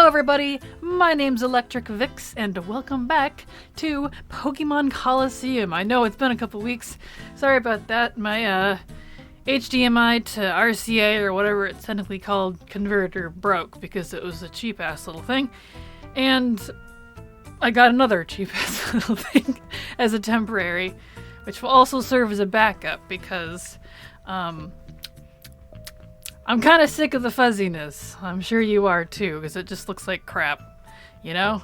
Hello everybody, my name's Electric Vix, and welcome back to Pokemon Colosseum. I know it's been a couple weeks, sorry about that. My HDMI to RCA, or whatever it's technically called, converter broke because it was a cheap-ass little thing. And I got another cheap-ass little thing as a temporary, which will also serve as a backup because I'm kind of sick of the fuzziness. I'm sure you are too, because it just looks like crap, you know?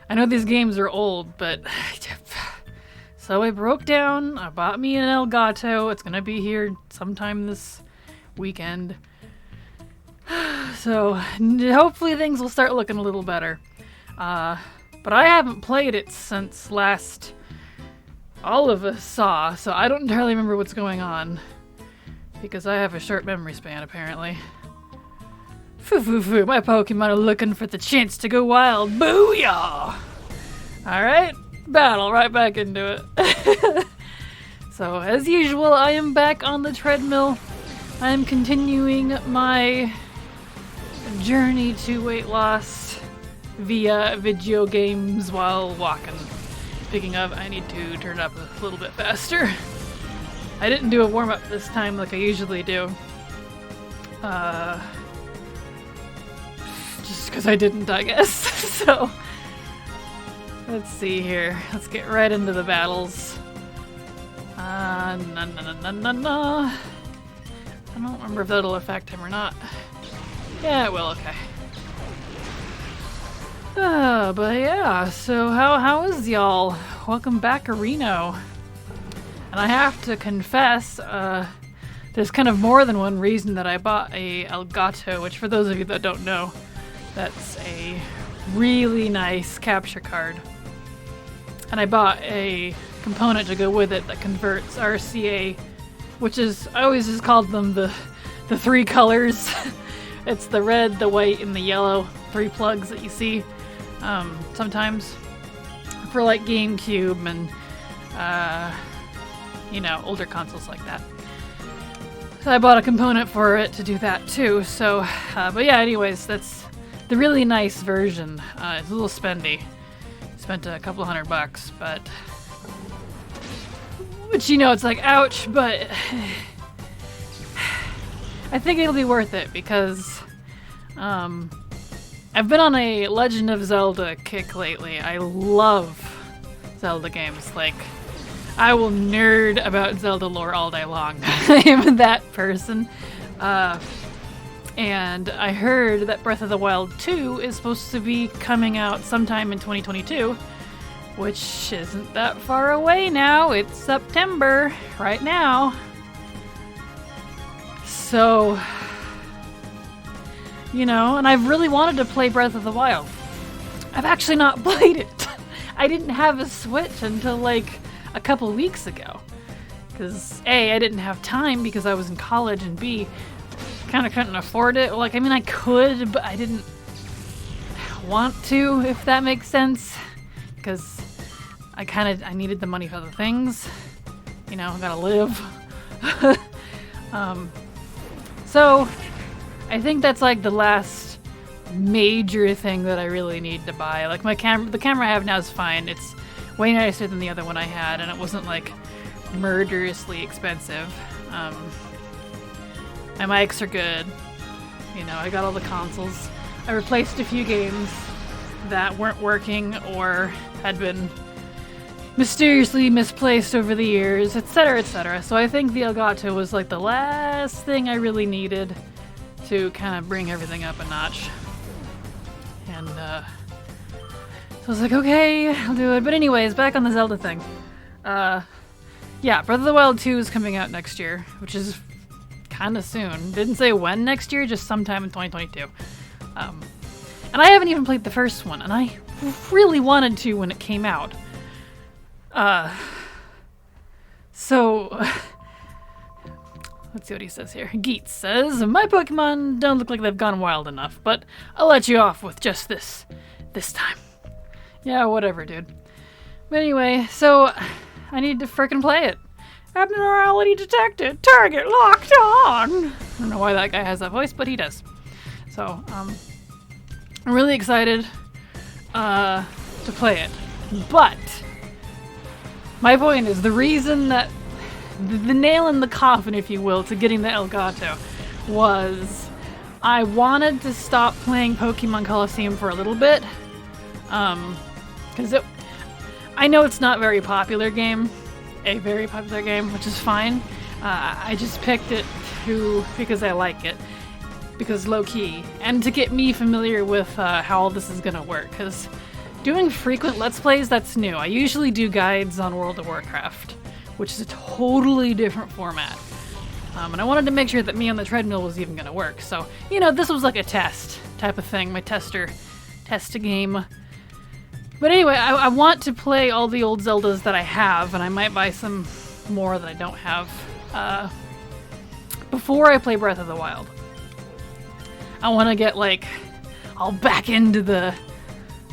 I know these games are old, but... So I broke down, I bought me an Gato. It's gonna be here sometime this weekend. So hopefully things will start looking a little better. But I haven't played it since last all of us saw, so I don't entirely remember what's going on. Because I have a short memory span, apparently. Foo, my Pokemon are looking for the chance to go wild. Booyah! Alright, battle, right back into it. So, as usual, I am back on the treadmill. I am continuing my journey to weight loss via video games while walking. Speaking of, I need to turn it up a little bit faster. I didn't do a warm-up this time like I usually do. Just because I didn't, I guess. So, let's see here. Let's get right into the battles. I don't remember if that'll affect him or not. Yeah, it will, okay. But yeah, so how is y'all? Welcome back, Reno. And I have to confess, there's kind of more than one reason that I bought a Gato, which for those of you that don't know, that's a really nice capture card. And I bought a component to go with it that converts RCA, which is, I always just called them the three colors. It's the red, the white, and the yellow, three plugs that you see sometimes for like GameCube and you know, older consoles like that. So I bought a component for it to do that too, so, but yeah, anyways, that's the really nice version. It's a little spendy. Spent a couple $100, but you know, it's like, ouch, but I think it'll be worth it because, I've been on a Legend of Zelda kick lately. I love Zelda games, like, I will nerd about Zelda lore all day long. I am that person. And I heard that Breath of the Wild 2 is supposed to be coming out sometime in 2022, which isn't that far away now. It's September right now. So, you know, and I've really wanted to play Breath of the Wild. I've actually not played it. I didn't have a Switch until like a couple weeks ago, because A, I didn't have time because I was in college, and B, kind of couldn't afford it. Like, I mean, I could, but I didn't want to, if that makes sense, because I needed the money for other things, you know, I gotta live. So I think that's like the last major thing that I really need to buy. Like the camera I have now is fine. It's way nicer than the other one I had, and it wasn't like murderously expensive. My mics are good. You know, I got all the consoles. I replaced a few games that weren't working or had been mysteriously misplaced over the years, etc., etc. So I think the Elgato was like the last thing I really needed to kind of bring everything up a notch. And so I was like, okay, I'll do it. But anyways, back on the Zelda thing. Yeah, Breath of the Wild 2 is coming out next year, which is kind of soon. Didn't say when next year, just sometime in 2022. And I haven't even played the first one, and I really wanted to when it came out. So, let's see what he says here. Geet says, my Pokemon don't look like they've gone wild enough, but I'll let you off with just this time. Yeah, whatever, dude. But anyway, so I need to frickin' play it. Abnormality detected. Target locked on. I don't know why that guy has that voice, but he does. So, I'm really excited to play it. But my point is, the reason that the nail in the coffin, if you will, to getting the El Gato was I wanted to stop playing Pokemon Colosseum for a little bit. Because I know it's not a very popular game, which is fine. I just picked it because I like it, because low-key, and to get me familiar with how all this is going to work, because doing frequent Let's Plays, that's new. I usually do guides on World of Warcraft, which is a totally different format. And I wanted to make sure that me on the treadmill was even going to work. So, you know, this was like a test type of thing, my test game. But anyway, I want to play all the old Zeldas that I have, and I might buy some more that I don't have before I play Breath of the Wild. I want to get, like, all back into the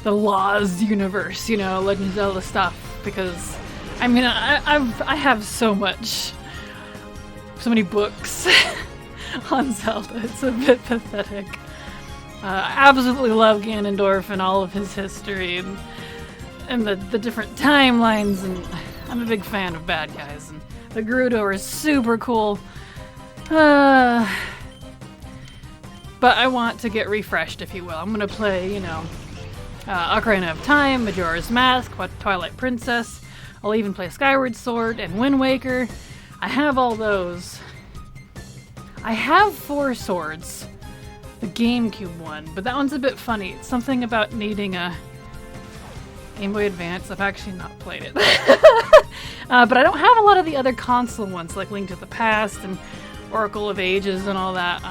Lost universe, you know, Legend of Zelda stuff, because I mean, I have so many books on Zelda. It's a bit pathetic. I absolutely love Ganondorf and all of his history and the different timelines, and I'm a big fan of bad guys, and the Gerudo is super cool. But I want to get refreshed, if you will. I'm gonna play, you know, Ocarina of Time, Majora's Mask, Twilight Princess. I'll even play Skyward Sword and Wind Waker. I have all those. I have 4 swords. The GameCube one, but that one's a bit funny. It's something about needing a Game Boy Advance. I've actually not played it. But I don't have a lot of the other console ones, like Link to the Past and Oracle of Ages and all that.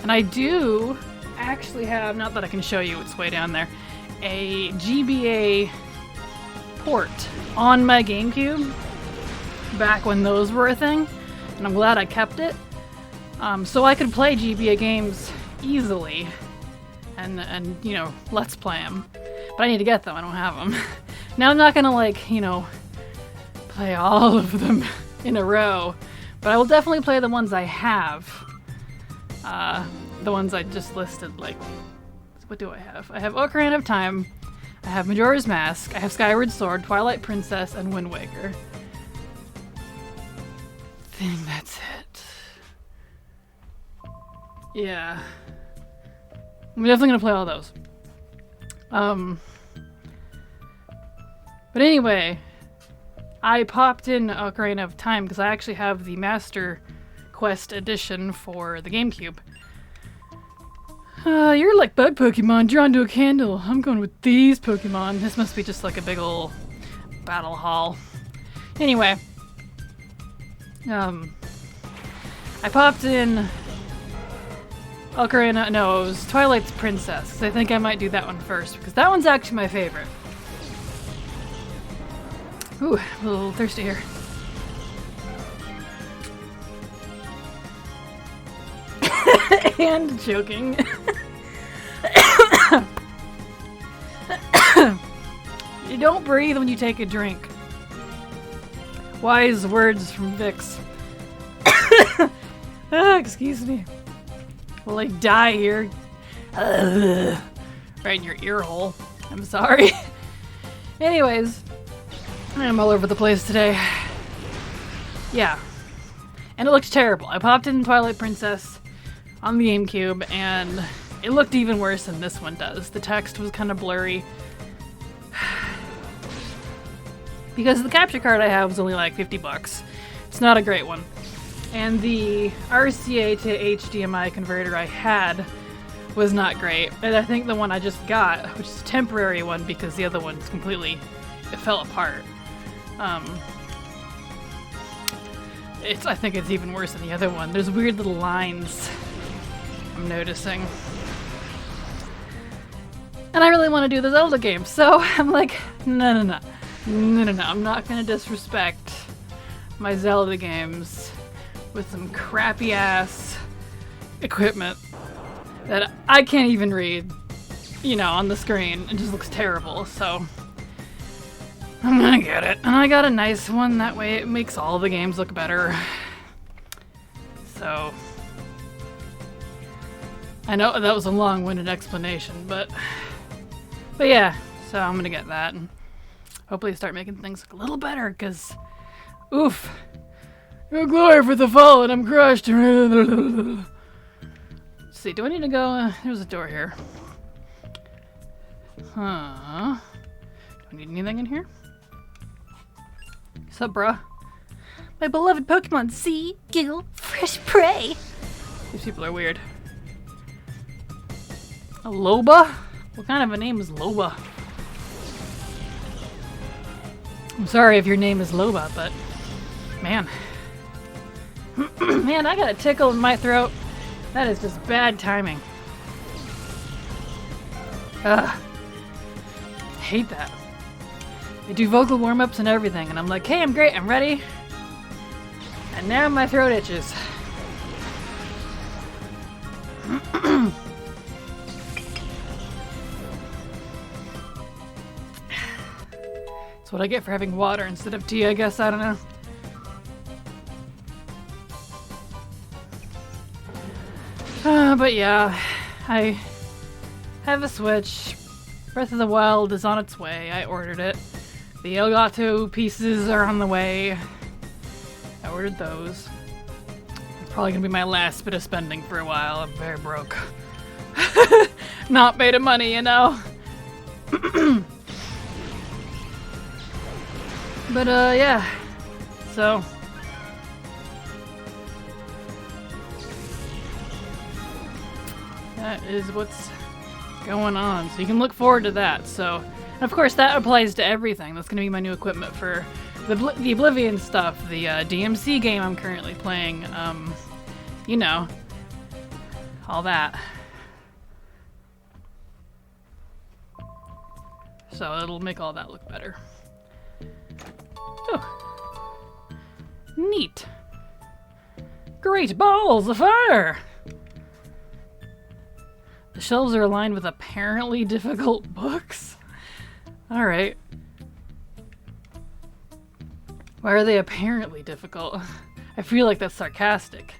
And I do actually have, not that I can show you, it's way down there, a GBA port on my GameCube back when those were a thing, and I'm glad I kept it, so I could play GBA games easily and you know, let's play them. But I need to get them, I don't have them. Now I'm not gonna, like, you know, play all of them in a row, but I will definitely play the ones I have. The ones I just listed, like, what do I have? I have Ocarina of Time, I have Majora's Mask, I have Skyward Sword, Twilight Princess, and Wind Waker. I think that's it. Yeah. I'm definitely gonna play all those. But anyway, I popped in Ocarina of Time because I actually have the Master Quest edition for the GameCube. You're like bug Pokemon drawn to a candle. I'm going with these Pokemon. This must be just like a big ol' battle hall. Anyway, I popped in Ocarina, no, it was Twilight Princess, because I think I might do that one first, because that one's actually my favorite. Ooh, a little thirsty here. And joking. You don't breathe when you take a drink. Wise words from Vix. Excuse me. Will I die here? Right in your ear hole. I'm sorry. Anyways, I'm all over the place today. Yeah. And it looks terrible. I popped in Twilight Princess on the GameCube, and it looked even worse than this one does. The text was kind of blurry. Because the capture card I have was only like $50. It's not a great one. And the RCA to HDMI converter I had was not great. And I think the one I just got, which is a temporary one because the other one's completely, it fell apart. I think it's even worse than the other one. There's weird little lines I'm noticing. And I really want to do the Zelda game, so I'm like, no. I'm not gonna disrespect my Zelda games with some crappy ass equipment that I can't even read, you know, on the screen. It just looks terrible, so I'm gonna get it. And I got a nice one, that way it makes all the games look better. So I know that was a long-winded explanation, but yeah, so I'm gonna get that and hopefully start making things look a little better, because, oof, no glory for the fallen, I'm crushed. Let's see, do I need to go, there's a door here. Huh, do I need anything in here? What's up, bruh? My beloved Pokemon, see, giggle, fresh prey. These people are weird. A Loba? What kind of a name is Loba? I'm sorry if your name is Loba, but man. Man, I got a tickle in my throat. That is just bad timing. Ugh. I hate that. I do vocal warm-ups and everything, and I'm like, hey, I'm great, I'm ready. And now my throat itches. That's what I get for having water instead of tea, I guess. I don't know. But yeah, I have a Switch. Breath of the Wild is on its way. I ordered it. The Gato pieces are on the way. I ordered those. It's probably gonna be my last bit of spending for a while. I'm very broke. Not made of money, you know? But yeah, so that is what's going on. So you can look forward to that. So, and of course, that applies to everything. That's going to be my new equipment for the Oblivion stuff, the DMC game I'm currently playing. You know, all that. So it'll make all that look better. Oh, neat. Great balls of fire! The shelves are aligned with apparently difficult books. Alright. Why are they apparently difficult? I feel like that's sarcastic.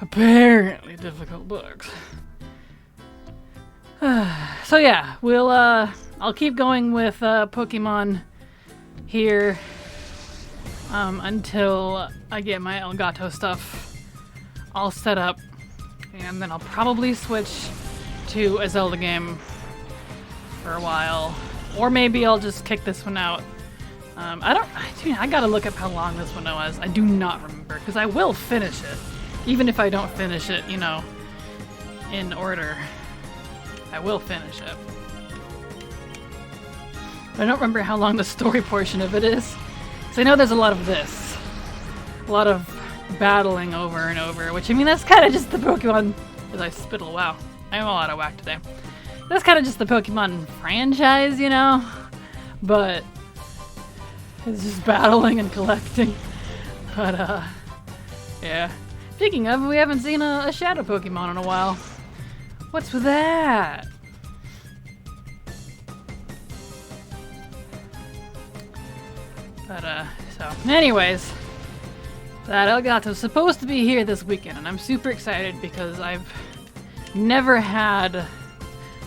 Apparently difficult books. So yeah, we'll I'll keep going with Pokemon here until I get my Elgato stuff all set up, and then I'll probably switch to a Zelda game for a while, or maybe I'll just kick this one out. I gotta look up how long this one was. I do not remember, because I will finish it, even if I don't finish it, you know, in order. I will finish it. But I don't remember how long the story portion of it is. So I know there's a lot of this. A lot of battling over and over, which, I mean, that's kind of just the Pokemon... As I spittle, wow. I'm all out of whack today. That's kind of just the Pokemon franchise, you know? But... it's just battling and collecting. But, yeah. Speaking of, we haven't seen a Shadow Pokemon in a while. What's with that? But, so, anyways, that Elgato's supposed to be here this weekend, and I'm super excited because I've never had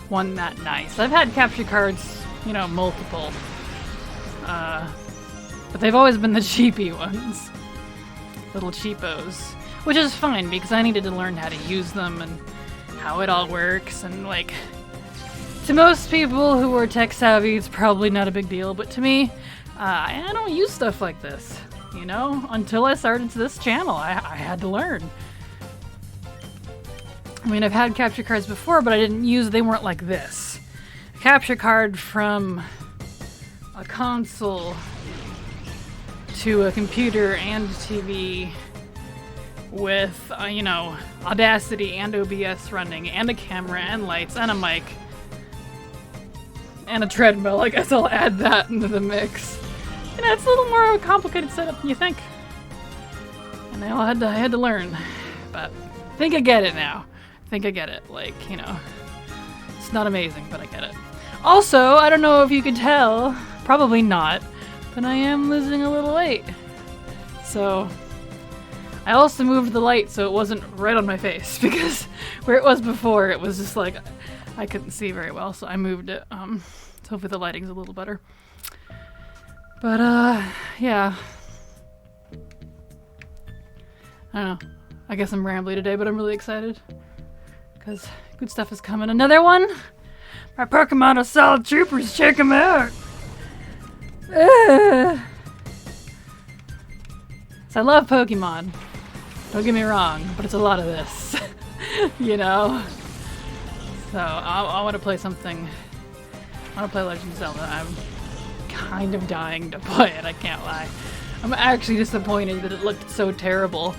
one that nice. I've had capture cards, you know, multiple, but they've always been the cheapy ones. Little cheapos. Which is fine, because I needed to learn how to use them and how it all works, and, like, to most people who are tech savvy, it's probably not a big deal, but to me, I don't use stuff like this, you know? Until I started this channel, I had to learn. I mean, I've had capture cards before, but I didn't use, they weren't like this. A capture card from a console to a computer and a TV with, you know, Audacity and OBS running, and a camera and lights and a mic. And a treadmill, I guess I'll add that into the mix. You know, it's a little more of a complicated setup than you think. And I had to learn. But I think I get it now. I think I get it. Like, you know, it's not amazing, but I get it. Also, I don't know if you could tell, probably not, but I am losing a little weight. So, I also moved the light so it wasn't right on my face, because where it was before, it was just like I couldn't see very well, so I moved it. So hopefully the lighting's a little better. But yeah. I don't know. I guess I'm rambly today, but I'm really excited because good stuff is coming. Another one? My Pokemon Assault Troopers, check them out! So I love Pokemon. Don't get me wrong, but it's a lot of this. You know? So I want to play something. I want to play Legend of Zelda. I'm kind of dying to play it, I can't lie. I'm actually disappointed that it looked so terrible.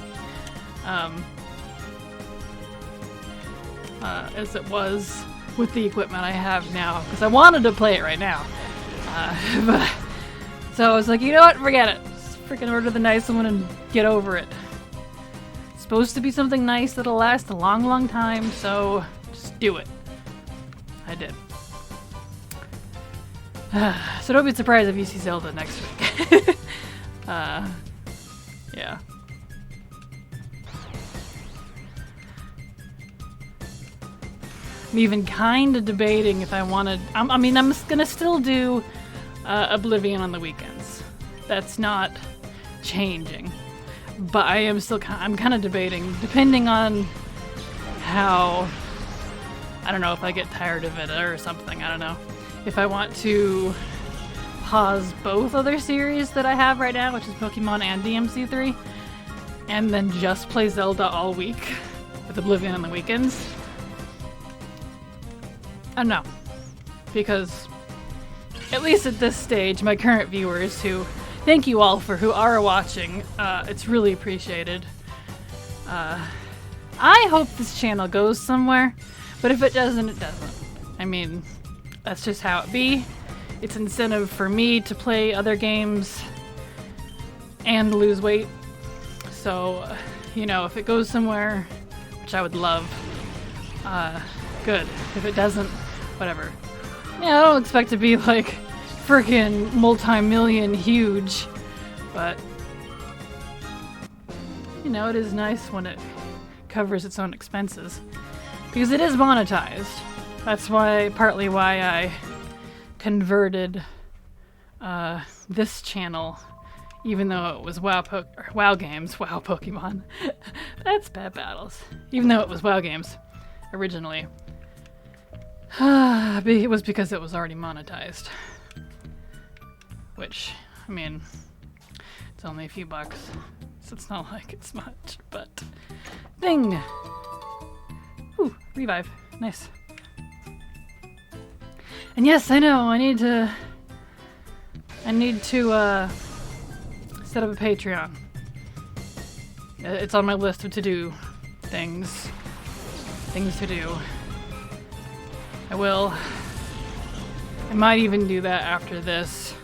As it was with the equipment I have now, because I wanted to play it right now. But so I was like, you know what? Forget it. Just freaking order the nice one and get over it. It's supposed to be something nice that'll last a long, long time, so just do it. I did. So don't be surprised if you see Zelda next week. Yeah. I'm even kind of debating if I wanted. I mean, I'm gonna still do Oblivion on the weekends. That's not changing. But I am still. I'm kind of debating, depending on how. I don't know if I get tired of it or something. I don't know if I want to pause both other series that I have right now, which is Pokemon and DMC3, and then just play Zelda all week with Oblivion on the weekends. I don't know, because at least at this stage, my current viewers, who thank you all for who are watching, it's really appreciated. I hope this channel goes somewhere, but if it doesn't, it doesn't. I mean, that's just how it be. It's incentive for me to play other games and lose weight. So, you know, if it goes somewhere, which I would love, good. If it doesn't, whatever. Yeah, I don't expect to be like freaking multi-million huge, but you know, it is nice when it covers its own expenses because it is monetized. That's why, partly why I converted this channel, even though it was WoW games, WoW Pokemon. That's bad battles. Even though it was WoW games originally. It was because it was already monetized. Which, I mean, it's only a few bucks, so it's not like it's much, but ding! Ooh, revive. Nice. And yes, I know, I need to set up a Patreon. It's on my list of to-do things to do. I will. I might even do that after this,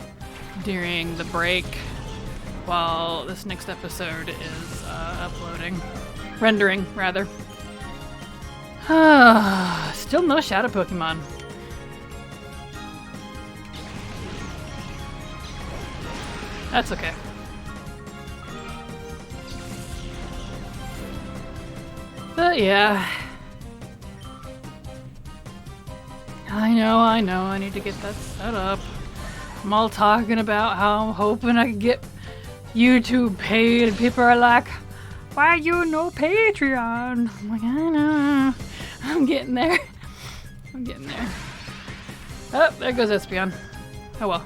during the break, while this next episode is rendering, rather. Still no Shadow Pokemon. That's okay. But yeah. I know, I need to get that set up. I'm all talking about how I'm hoping I can get YouTube paid, and people are like, why you no Patreon? I'm like, I know. I'm getting there. I'm getting there. Oh, there goes Espeon. Oh well.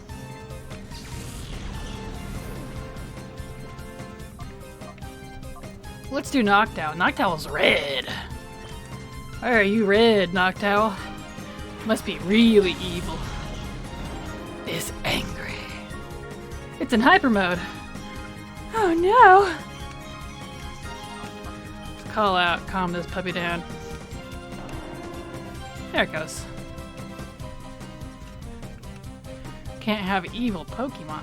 Let's do Noctowl. Noctowl's red. Why are you red, Noctowl? Must be really evil. Is angry. It's in hyper mode. Oh no! Let's call out, calm this puppy down. There it goes. Can't have evil Pokemon.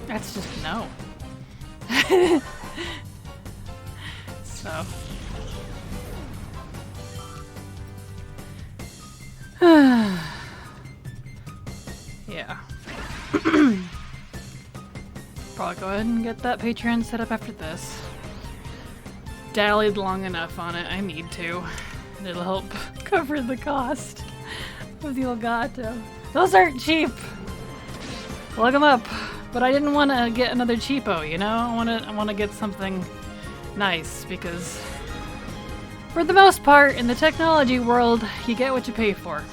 That's just no. So. Yeah. Probably go ahead and get that Patreon set up after this. dallied long enough on it. I need to. And it'll help cover the cost of the old Gato. Those aren't cheap! Look them up. But I didn't want to get another cheapo, you know? I want to get something nice, because for the most part, in the technology world, you get what you pay for.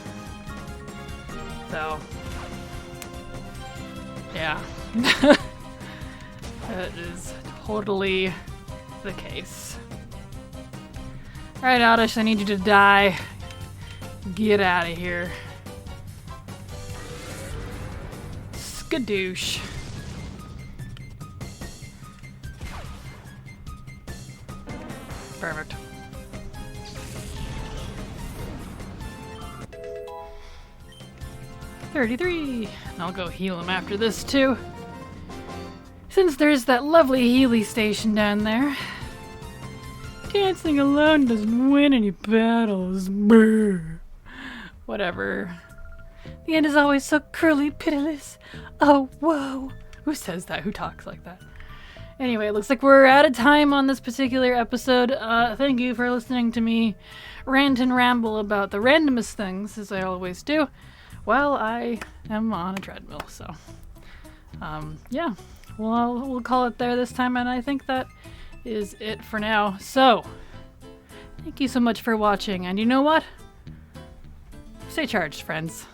So, yeah. That is totally the case. Alright, Oddish, I need you to die. Get out of here. Skadoosh. Perfect. $33. And I'll go heal him after this too. Since there's that lovely Healy station down there. Dancing alone doesn't win any battles. Brr. Whatever. The end is always so cruelly pitiless. Oh, whoa. Who says that? Who talks like that? Anyway, it looks like we're out of time on this particular episode. Thank you for listening to me rant and ramble about the randomest things, as I always do, while I am on a treadmill. So, yeah. Well, we'll call it there this time, and I think that is it for now. So, thank you so much for watching, and you know what? Stay charged, friends.